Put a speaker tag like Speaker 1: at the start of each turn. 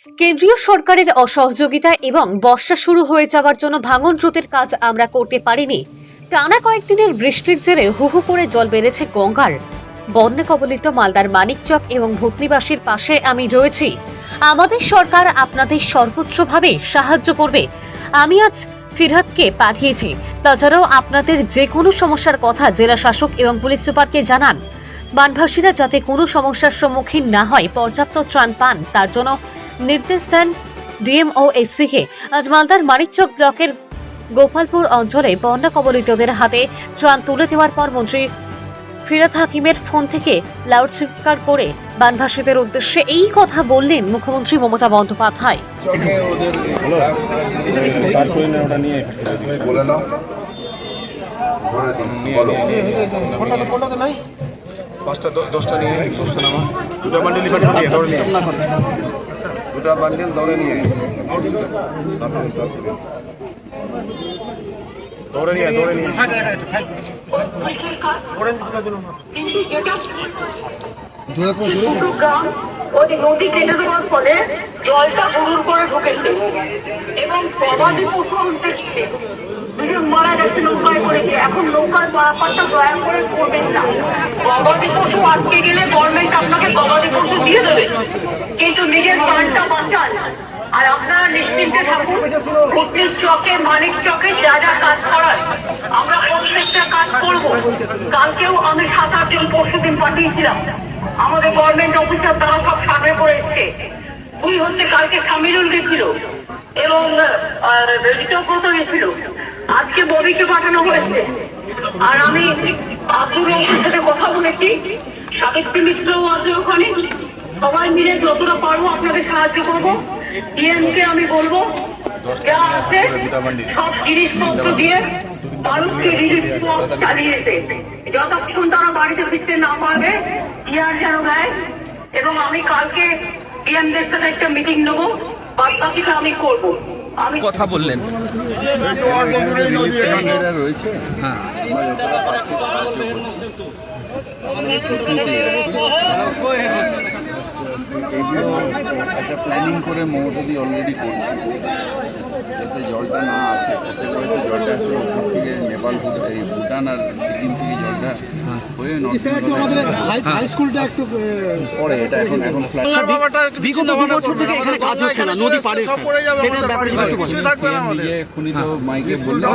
Speaker 1: কেন্দ্রীয় সরকারের অসহযোগিতা এবং বর্ষা শুরু হয়ে যাওয়ার জন্য ভাঙন রোধের কাজ আমরা করতে পারিনি। টানা কয়েকদিনের বৃষ্টির জেরে হু হু করে জল বেড়েছে গঙ্গার। বন্যা কবলিত মালদার মানিকচক এবং ভূতনিবাসীর পাশে আমি রয়েছি। আমাদের সরকার আপনাদের সর্বোচ্চভাবে সাহায্য করবে। আমি আজ ফিরহাদকে পাঠিয়েছি। তাছাড়াও আপনাদের যে কোনো সমস্যার কথা জেলা শাসক এবং পুলিশ সুপারকে জানান। বানভাসীরা যাতে কোনো সমস্যার সম্মুখীন না হয়, পর্যাপ্ত ত্রাণ পান, তার জন্য নির্দেশ দেন ডিএম ও এসপিকে। আজ মালদার মানিকচক ব্লকের গোপালপুর অঞ্চলে বন্যা কবলিতদের হাতে ত্রাণ তুলে দেওয়ার পর মন্ত্রী ফিরহাদ হাকিমের ফোন থেকে লাউডস্পিকার করে বানভাসীদের উদ্দেশ্যে এই কথা বললেন মুখ্যমন্ত্রী মমতা বন্দ্যোপাধ্যায়।
Speaker 2: দুটা বান্ডিল দৌড়ে নিয়ে
Speaker 3: নদী কেটে দেওয়ার ফলে জলটা হুড়ুর করে ঢুকেছে এবং গবাদি পশু উঠতে দুজন মারা গেছে নৌকায় করেছে। এখন নৌকার পারাপারটা দয়া করে করবেন না। গবাদি পশু আটকে গেলে গভর্নমেন্ট আপনাকে গবাদি পশু দিয়ে দেবে, কিন্তু নিজের প্রাণটা বাঁচান। আর আপনারা নিশ্চিন্তে থাকুন, ভূতনির চকে মানিক চকে যা যা কাজ করার আমরা প্রত্যেকটা কাজ করব। কালকেও আমি 7-8 জন পরশুদিন পাঠিয়েছিলাম, আমাদের গভর্নমেন্ট অফিসার তারা সব সামনে পড়ে এসছে। তুই হচ্ছে কালকে সামিরুল গেছিল এবং ঋতব্রত গেছিল, আজকে ববিকে পাঠানো হয়েছে। আর আমি আব্দুর রহমানের সাথে কথা বলেছি, সাবিত্রী মিত্রও আছে ওখানে। সবাই মিলে যতটা পারবো আপনাদের সাহায্য করবো। ডিএমকে আমি বলবো যা আছে সব জিনিসপত্র দিয়ে মানুষকে রিলিফ চালিয়েছে। যতক্ষণ তারা বাড়িতে ফিরতে না পারবে ডিআর যেন দেয়। এবং আমি কালকে ডিএমদের সাথে একটা মিটিং নেবো, বাদ বাকিটা আমি করবো। আমি
Speaker 4: কথা বললেন
Speaker 2: রয়েছে। হ্যাঁ, এগুলো একটা প্ল্যানিং করে মমতাদি অলরেডি করছে, যাতে জলটা না আসে। প্রত্যেকবারে জলটা আসলে উপর থেকে নেপাল, ভুটান আর সিকিম থেকে জলটা হয়ে হাই স্কুলটা একটু পরে। এটা এখন
Speaker 4: বিগত 2 বছর থেকে এখানে কাজ হচ্ছে না, নদী পাড়ে
Speaker 2: এক্ষুনি তো মাইকে বললাম।